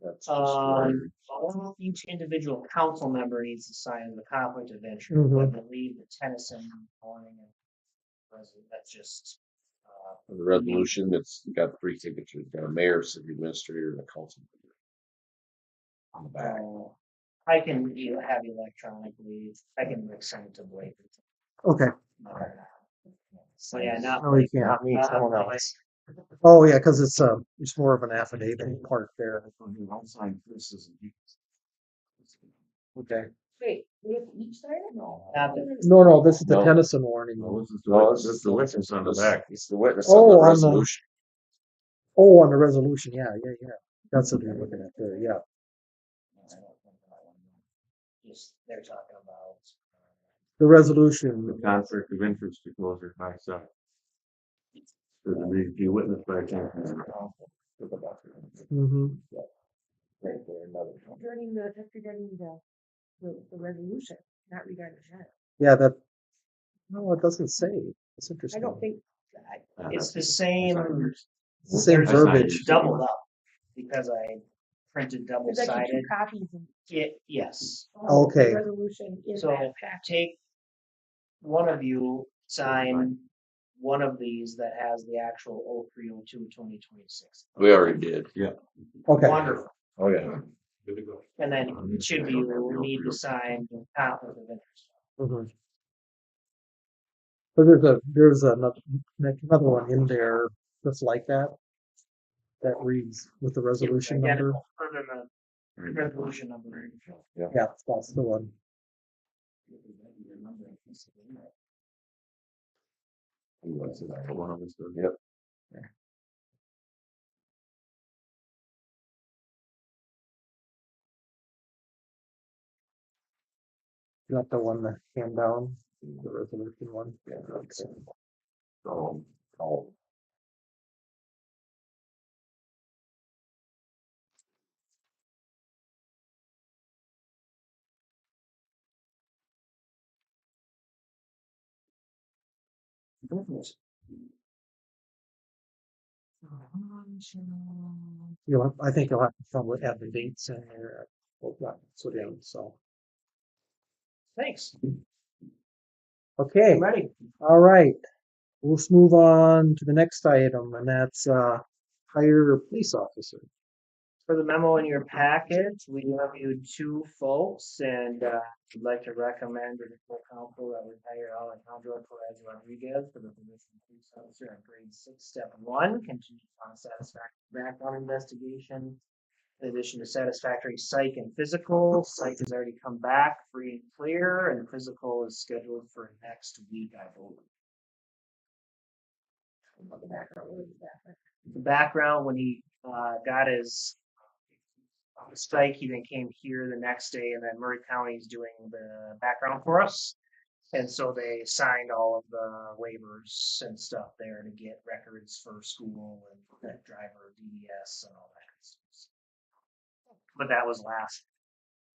That's just
Each individual council member needs to sign the conflict of interest.
Mhm.
I believe the Tennyson warning and that's just.
The resolution that's got 3 signatures, got a mayor, city administrator, and a council member on the back.
I can have electronically. I can send it to Blake.
Okay.
So yeah, not.
Oh, you can't.
not me, someone
else. Oh, yeah, because it's more of an affidavit part there.
I'll sign this as
Okay.
Wait, we have to each sign it?
No.
No, this is the
No.
Tennyson warning.
This
is the witness on the back.
It's the witness
Oh,
on the
on the-
resolution.
Oh, on the resolution. Yeah. That's what you're looking at there. Yeah.
Just they're talking about.
The resolution.
conflict of interest disclosure by side. So the witness by
Mm-hmm.
Regarding that's regarding the resolution, not regarding that.
Yeah, that No, it doesn't say. It's
I
interesting.
don't think,
It's the same,
It's the same
there's
That's not
verbiage.
it's doubled up because I printed double
there's actually
sided.
two copies of
Yes.
the
Okay.
resolution in
So
that packet.
take one of you sign one of these that has the actual 03/02/2026.
We already did.
Okay.
Wonderful.
Oh, yeah.
Good to go.
And then it should be you need to sign the conflict of interest.
Mhm. But there's another one in there that's like that. That reads with the resolution number.
Identical, other than the resolution number.
Yeah, that's the one.
One of us does. Yep.
You got the one that came down, the resolution one.
Yeah. Oh.
I think you'll have to probably add the dates in there. So
Thanks.
okay,
I'm ready.
all right. Let's move on to the next item, and that's hire a police officer.
For the memo in your packet, we interviewed two folks and would like to recommend to the full council that we hire Alejandro Perez Rodriguez for the position of police officer at grade 6, step 1, contingent on satisfactory background investigation. In addition to satisfactory psych and physical, psych has already come back free and clear, and physical is scheduled for next week, I believe. The background, when he got his strike, he then came here the next day, and then Murray County is doing the background for us. And so they signed all of the waivers and stuff there to get records for school and that driver DDS and all that kind of stuff. But that was last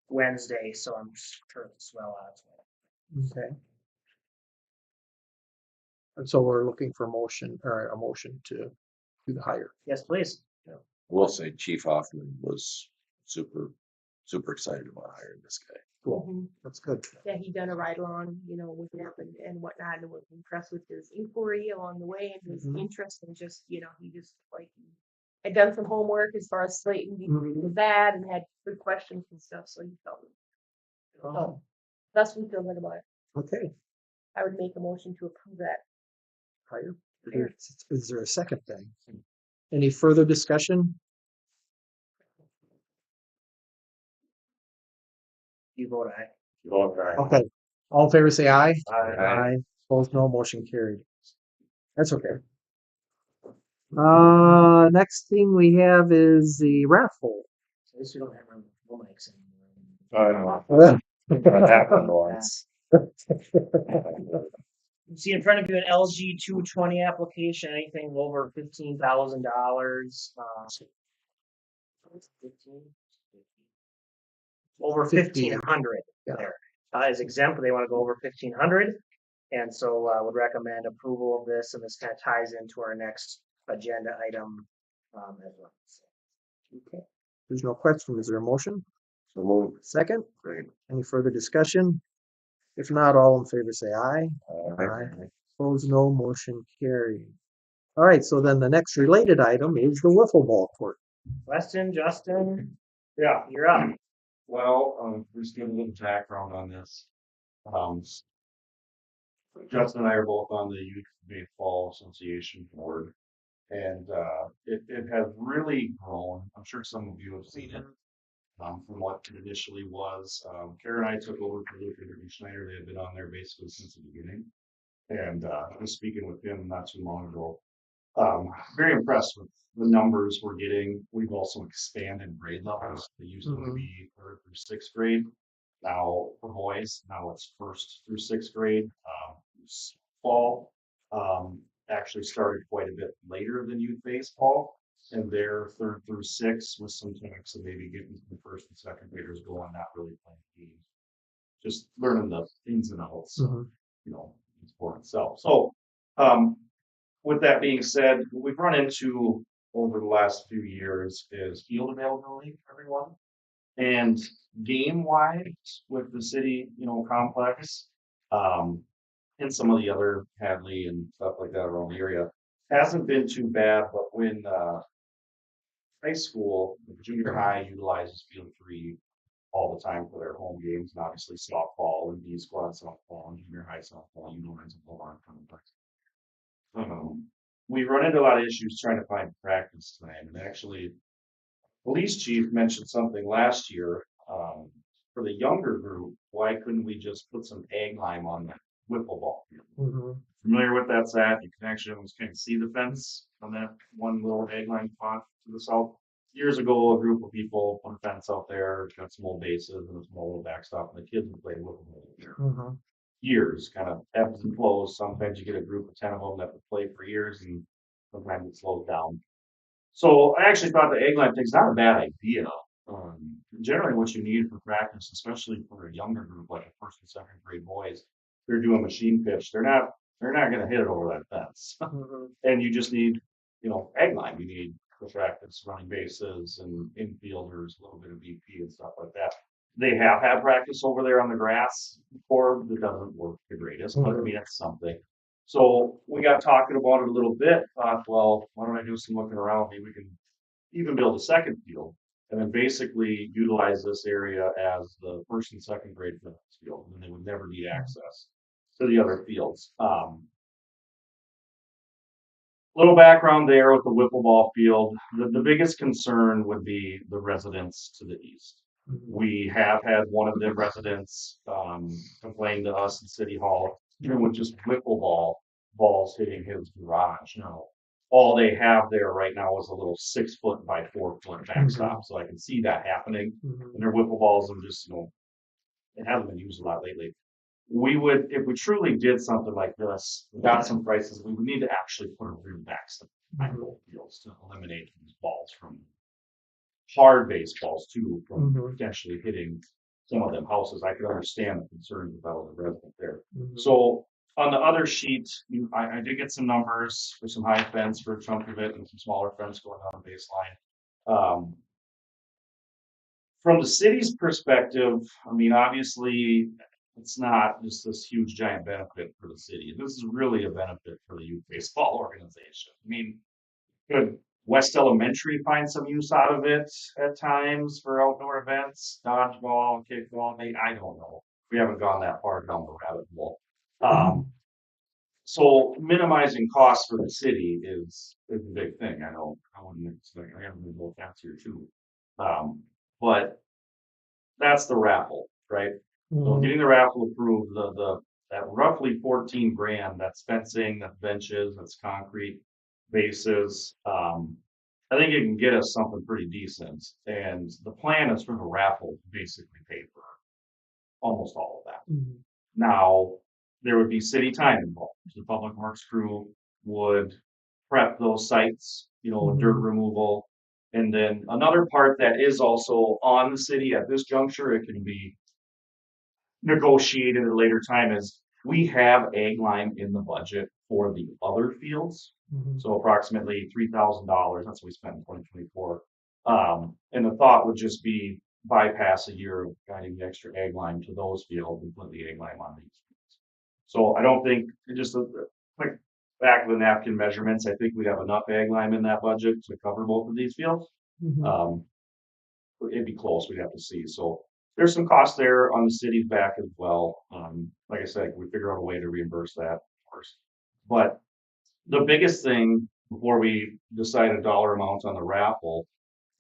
Wednesday, so I'm sure it's well on its way.
Okay. And so we're looking for a motion to do the hire.
Yes, please.
We'll say Chief Hoffman was super excited about hiring this guy.
Cool. That's good.
Yeah, he done a ride along, with him and whatnot, and was impressed with his inquiry along the way and his interest and just, he just had done some homework as far as Slayton with that and had good questions and stuff, so he felt
Oh,
thus we feel good about it.
okay.
I would make a motion to approve that.
Hire. Is there a second thing? Any further discussion?
You vote aye.
Okay. All in favor say aye.
Aye.
Opposed, no. Motion carried. That's okay. Next thing we have is the raffle.
At least we don't have no mics
I know.
Well,
That happened once.
anymore. You see in front of you an LG 220 application, anything over $15,000. Over 1,500
Yeah.
there is exempt. They want to go over 1,500, and so would recommend approval of this. And this kind of ties into our next agenda item as well.
Okay. There's no question. Is there a motion?
So move.
Second?
Great.
Any further discussion? If not, all in favor say aye. Opposed, no. Motion carried. All right, so then the next related item is the wiffle ball court.
Weston, Justin,
Yeah,
you're up.
well, just give a little background on this. Justin and I are both on the Youth Baseball Association board, and it has really grown. I'm sure some of you have seen it from what it initially was. Kara and I took over for Luke and Schneider. They had been on there basically since the beginning, and I was speaking with him not too long ago. Very impressed with the numbers we're getting. We've also expanded grade levels. They used to be 3rd through 6th grade. Now for boys, now it's 1st through 6th grade. Fall actually started quite a bit later than youth baseball, and they're 3rd through 6th with some talks of maybe getting the 1st and 2nd graders going, not really playing games, just learning the ins and outs. sport itself. So, with that being said, what we've run into over the last few years is field availability for everyone. And game wise with the city, complex, and some of the other Hadley and stuff like that around the area hasn't been too bad. But when high school, junior high utilizes Field 3 all the time for their home games, and obviously softball and D squad softball and junior high softball utilize a whole lot of complex. We run into a lot of issues trying to find practice time, and actually police chief mentioned something last year, for the younger group. Why couldn't we just put some egg lime on that wiffle ball field?
Mm-hmm.
Familiar with that site? You can actually almost kind of see the fence on that one little egg lime spot to the south. Years ago, a group of people put a fence out there, got some old bases and a small little backstop, and the kids would play wiffle ball there.
Mm-hmm.
Years, kind of ebbs and flows. Sometimes you get a group of 10 of them that would play for years, and sometimes it slows down. So I actually thought the egg line thing's not a bad idea. Generally, what you need for practice, especially for a younger group like a first and second grade boys, they're doing machine pitch. They're not going to hit it over that fence.
Mm-hmm.
And you just need, egg line. You need for practice running bases and infielders, a little bit of BP and stuff like that. They have had practice over there on the grass before. That doesn't work the greatest, but I mean, it's something. So we got talking about it a little bit. Thought, well, why don't I do some looking around? Maybe we can even build a second field and then basically utilize this area as the first and second grade fitness field, and they would never need access to the other fields. Little background there with the wiffle ball field. The biggest concern would be the residents to the east. We have had one of the residents complain to us in City Hall, even with just wiffle balls hitting his garage. Now, all they have there right now is a little 6 foot by 4 foot backstop, so I can see that happening. And their wiffle balls are just, it hasn't been used a lot lately. We would, if we truly did something like this, got some prices, we would need to actually put a real backstop behind both fields to eliminate these balls from hard baseballs too, from potentially hitting some of them houses. I could understand the concerns if I was a resident there. So on the other sheet, I did get some numbers for some high fence for a chunk of it and some smaller fence going on the baseline. From the city's perspective, I mean, obviously, it's not just this huge giant benefit for the city. This is really a benefit for the youth baseball organization. I mean, could West Elementary find some use out of it at times for outdoor events, dodgeball, kickball? I don't know. We haven't gone that far down the rabbit hole. So minimizing costs for the city is a big thing. I know I wouldn't expect, I haven't been both cats here too. But that's the raffle, right? So getting the raffle approved, that roughly 14 grand, that's fencing, that's benches, that's concrete bases. I think it can get us something pretty decent. And the plan is for the raffle to basically pay for almost all of that. Now, there would be city time involved. The public works crew would prep those sites, dirt removal. And then another part that is also on the city at this juncture, it can be negotiated at a later time, is we have egg lime in the budget for the other fields. So approximately $3,000. That's what we spent in 2024. And the thought would just be bypass a year of guiding the extra egg lime to those fields and put the egg lime on these fields. So I don't think, just a quick back of the napkin measurements, I think we have enough egg lime in that budget to cover both of these fields. It'd be close, we'd have to see. So there's some cost there on the city's back as well. Like I said, we figure out a way to reimburse that, of course. But the biggest thing before we decide a dollar amount on the raffle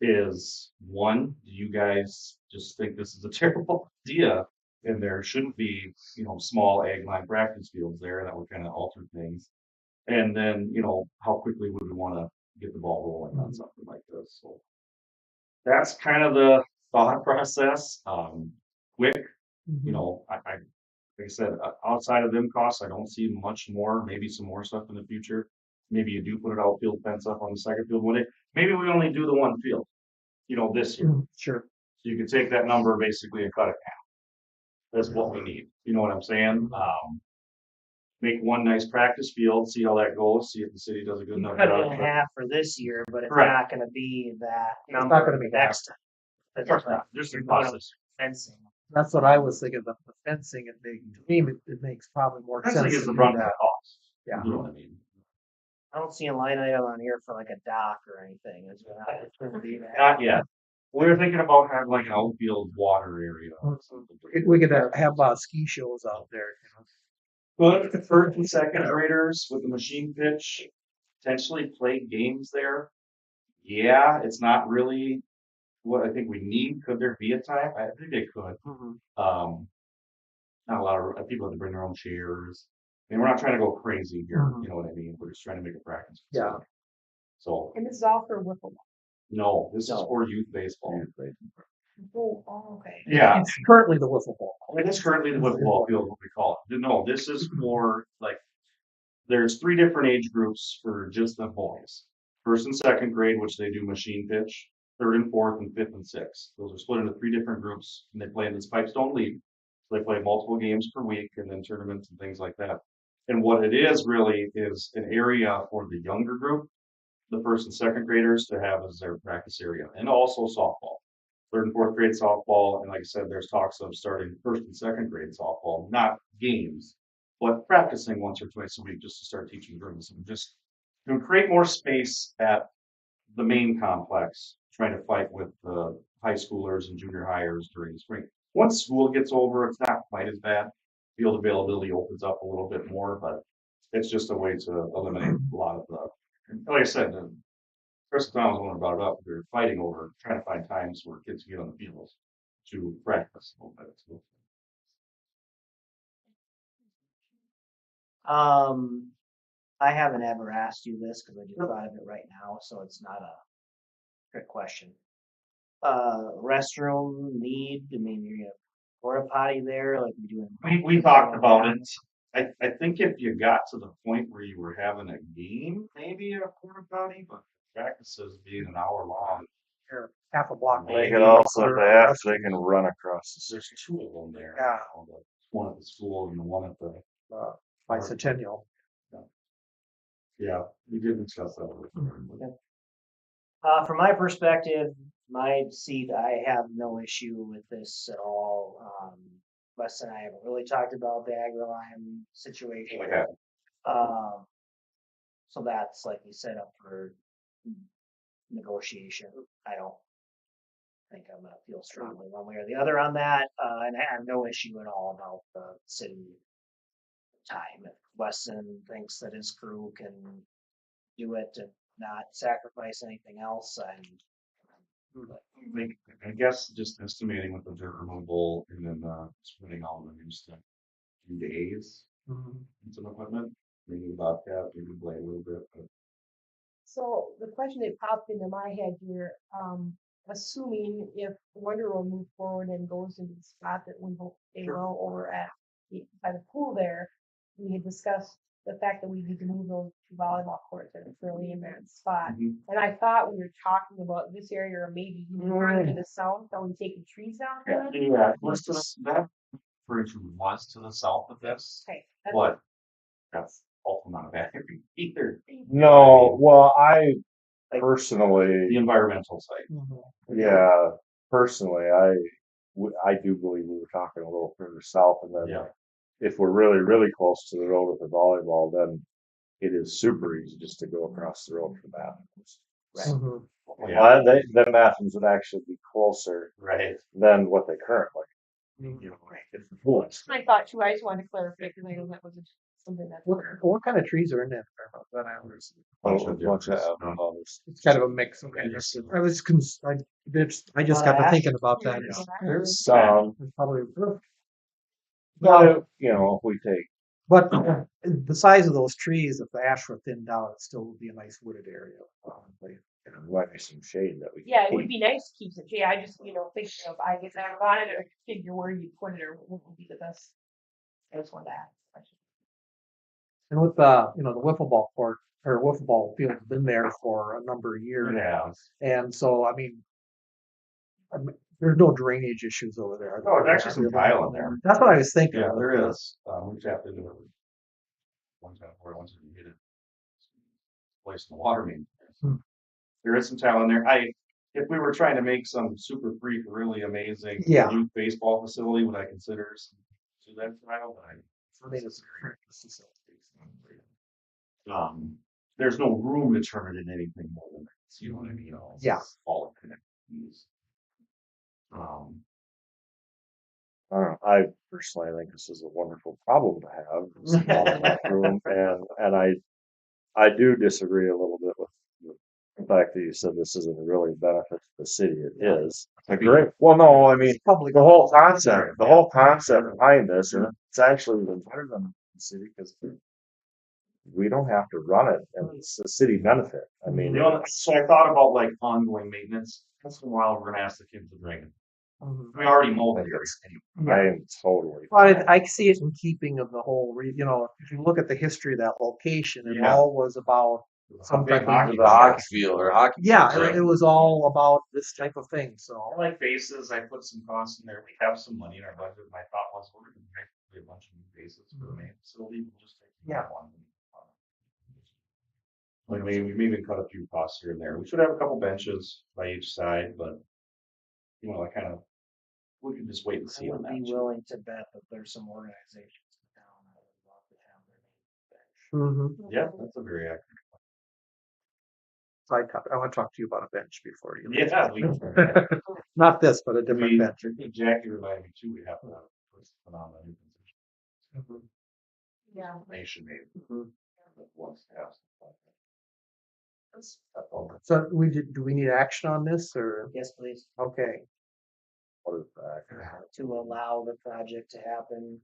is, one, do you guys just think this is a terrible idea? And there shouldn't be, small egg line practice fields there that would kind of alter things. And then, how quickly would we want to get the ball rolling on something like this? So that's kind of the thought process. Quick, like I said, outside of them costs, I don't see much more. Maybe some more stuff in the future. Maybe you do put an outfield fence up on the second field one day. Maybe we only do the one field, this year.
Sure.
So you can take that number basically and cut it in half. That's what we need. You know what I'm saying? make one nice practice field, see how that goes, see if the city does a good
You
enough
cut it
job.
in half for this year, but it's
Correct.
not gonna be that
not
number
gonna be
next time.
Of course not. There's some process.
Fencing.
That's what I was thinking, the fencing, to me, it makes probably more sense.
Essentially,
to
it's the
do
brunt of
that.
the cost.
Yeah.
You know what I mean?
I don't see a line item on here for like a dock or anything. Is there not gonna be that?
Not yet. We were thinking about having like an outfield water area. or something.
We could have ski shows out there,
But the first and second graders with the machine pitch potentially play games there. Yeah, it's not really what I think we need. Could there be a time? I think they could. Not a lot of people have to bring their own chairs. I mean, we're not trying to go crazy here. You know what I mean? We're just trying to make a practice.
Yeah.
facility. So
And this is all for wiffle ball.
no, this is
No.
for youth baseball.
Oh, okay.
Yeah,
It's currently the wiffle ball.
it is currently the football field, what we call it. No, this is for like, there's 3 different age groups for just the boys. First and second grade, which they do machine pitch. Third and fourth and fifth and sixth. Those are split into 3 different groups, and they play in this Pipestone League. So they play multiple games per week and then tournaments and things like that. And what it is really is an area for the younger group, the first and second graders, to have as their practice area, and also softball. Third and fourth grade softball, and like I said, there's talks of starting first and second grade softball, not games, but practicing once or twice a week just to start teaching drills and just to create more space at the main complex, trying to fight with the high schoolers and junior hires during the spring. Once school gets over, it's not quite as bad. Field availability opens up a little bit more, but it's just a way to eliminate a lot of the, like I said, Chris Thomas was the one who brought it up. They're fighting over trying to find times where kids can get on the fields to practice a little bit. So,
I haven't ever asked you this because I just thought of it right now, so it's not a trick question. Restroom need, I mean, you're gonna porta potty there, like we do in.
we talked about it. I think if you got to the point where you were having a game, maybe a porta potty, but practices being an hour long.
Or half a block
They
away.
can also, if they have, they can run across the
There's 2 of them there.
Yeah.
One at the school and the one at the.
Bicentennial.
Yeah, we did discuss that. with them.
From my perspective, my seat, I have no issue with this at all. Wes and I haven't really talked about the AgriLime situation.
Okay.
So that's, like you said, up for negotiation. I don't think I'm gonna feel strongly one way or the other on that, and I have no issue at all about the city time. If Weston thinks that his crew can do it and not sacrifice anything else,
I guess just estimating with the dirt removal and then splitting all the new stuff. 2 days and some equipment, maybe about that, maybe blade a little bit, but
So the question that popped into my head here, assuming if Wonder will move forward and goes into the spot that we hope they will over at by the pool there, we had discussed the fact that we need to move those 2 volleyball courts that are fairly in that spot. And I thought we were talking about this area or maybe further to the south, are we taking trees down there?
yeah, that bridge was to the south of this,
Okay.
but that's also not a bad thing either.
No, well, I
The
personally,
environmental side.
yeah, personally, I do believe we were talking a little further south, and then
Yeah.
if we're really, really close to the road with the volleyball, then it is super easy just to go across the road for bathrooms.
Yeah.
The bathrooms would actually be closer
Right.
than what they currently.
You know, right. It's the
That's what I thought too. I just wanted to clarify because I know that was something that.
What kind of trees are in that?
Bunch of others.
It's kind of a mix. Okay. I was I just got to thinking about that.
There's some,
It's probably,
but if we take,
but the size of those trees, if the ash were thinned out, it still would be a nice wooded area. Probably.
there might be some shade that we.
Yeah, it
can
would
keep.
be nice to keep it. Yeah, I just, thinking of I guess I wanted to figure where you put it or what would be the best. I just wanted to ask the question.
And with the wiffle ball court or wiffle ball field's been there for a number of years.
Yeah.
And so, I mean, there's no drainage issues over there.
Oh, there's actually some tile in there.
That's what I was thinking.
Yeah, there is. We tapped into it. one time before, once you hit it, place in the water main.
Hmm.
There is some talent there. If we were trying to make some super freak, really amazing
Yeah.
youth baseball facility, would I consider do that trial? But
For me, it's
there's no room to turn it into anything more than that. You know what I mean?
Yeah.
All connected.
I don't know. I personally think this is a wonderful problem to have. It's not enough room, and I do disagree a little bit with the fact that you said this isn't really a benefit to the city. It is. Great. Well, no, I mean the whole concept behind this, and it's actually even better than the city because we don't have to run it, and it's a city benefit. I mean,
You know, so I thought about like ongoing maintenance. Once in a while, we're gonna ask the kids to drink it. We already mow the area.
I am totally.
Well, I see it in keeping of the whole, if you look at the history of that location, it
Yeah.
all was about some
Big
type
hockey
of.
The hockey field or hockey.
Yeah,
field, right?
it was all about this type of thing, so.
I like bases. I put some costs in there. We have some money in our budget. My thought was we're gonna make a bunch of new bases for the main facility. We'll just take one. Like we may even cut a few costs here and there. We should have a couple benches by each side, but we can just wait and
I
see on
would
that.
be willing to bet that there's some organizations in town that would love to have their name.
Mhm.
Yeah, that's a very accurate.
So I want to talk to you about a bench before you.
Yeah,
Not this, but a different bench.
Jackie reminded me too. We have to put on the new position.
Yeah.
Nation maybe.
Mhm.
Wants to have some. That's all.
So do we need action on this or?
Yes, please.
Okay.
What is that?
To allow the project to happen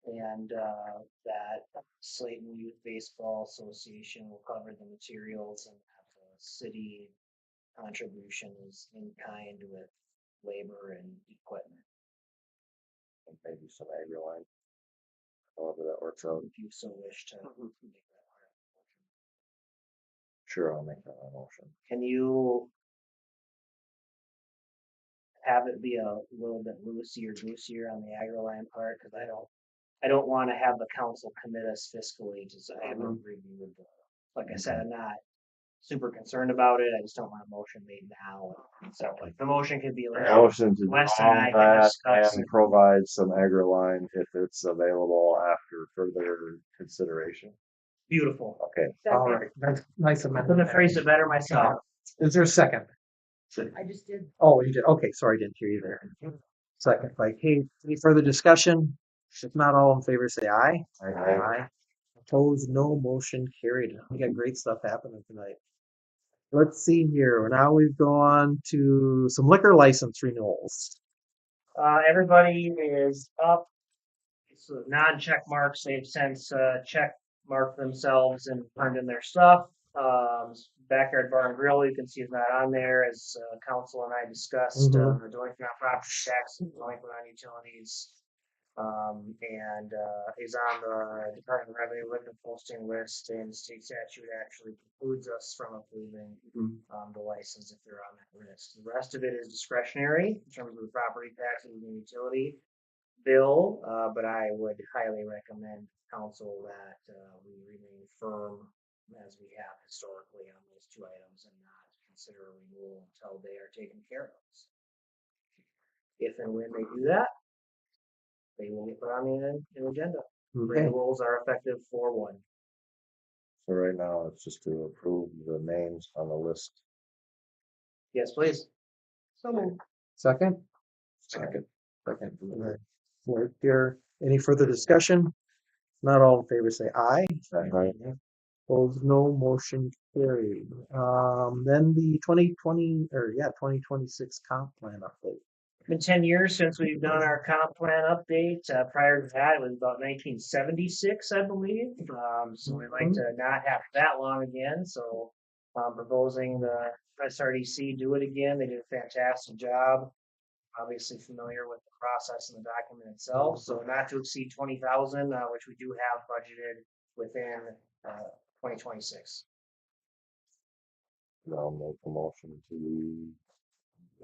and that Slayton Youth Baseball Association will cover the materials and that the city contribution is in kind with labor and equipment.
And maybe some agri line. However that works out.
If you so wish to make that part of the motion.
Sure, I'll make that a motion.
Can you have it be a little bit loosier on the agri-line part? Because I don't want to have the council commit us fiscally. Just I haven't reviewed like I said, I'm not super concerned about it. I just don't want a motion made now. So like the motion could be like
Motion to
Wes
allow
and I can
that
discuss
and
it.
provide some agri line if it's available after further consideration.
Beautiful.
Okay.
All right. Nice
I
amendment.
couldn't phrase it better myself.
Is there a second?
I just did.
Oh, you did. Okay, sorry, I didn't hear you there. Second, like, hey, any further discussion? If not, all in favor, say aye. Aye. Opposed, no, motion carried. We got great stuff happening tonight. Let's see here. Now we've gone to some liquor license renewals.
Everybody is up. So non-check marks, they've since check marked themselves and turned in their stuff. Backyard Bar and Grill, you can see is not on there, as council and I discussed.
Mhm.
The delinquent on property tax, delinquent on utilities, and is on the Department of Revenue liquor posting list. And state statute actually precludes us from approving the license if they're on that list. The rest of it is discretionary in terms of the property taxes and utility bill, but I would highly recommend council that we remain firm as we have historically on those two items and not consider a renewal until they are taken care of. If and when they do that, they will get put on the agenda.
Okay.
Renewals are effective 4/1.
So right now it's just to approve the names on the list.
Yes, please.
So moved.
Second?
Second.
Second. We're here. Any further discussion? Not all in favor, say aye. Opposed, no, motion carried. Then the 2026 comp plan update.
It's been 10 years since we've done our comp plan update. Prior to that, it was about 1976, I believe. So we'd like to not have that long again. So I'm proposing the SRDC do it again. They did a fantastic job. Obviously familiar with the process and the document itself. So not to exceed 20,000, which we do have budgeted within 2026.
I'll make a motion to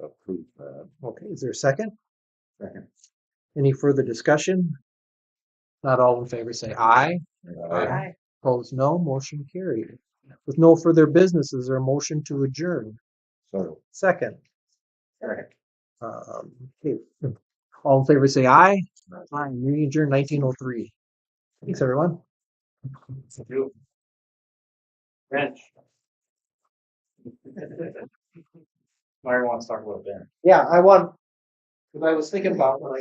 approve that.
Okay, is there a second?
Second.
Any further discussion? Not all in favor, say aye.
Aye.
Opposed, no. Motion carried. With no further business, is there a motion to adjourn?
So.
Second.
Alright.
Okay. All in favor, say aye. Aye. Meeting adjourned 19:03. Thanks, everyone.
Thank you. Bench. Myron wants to talk about Ben.
Yeah, I want, because I was thinking about when I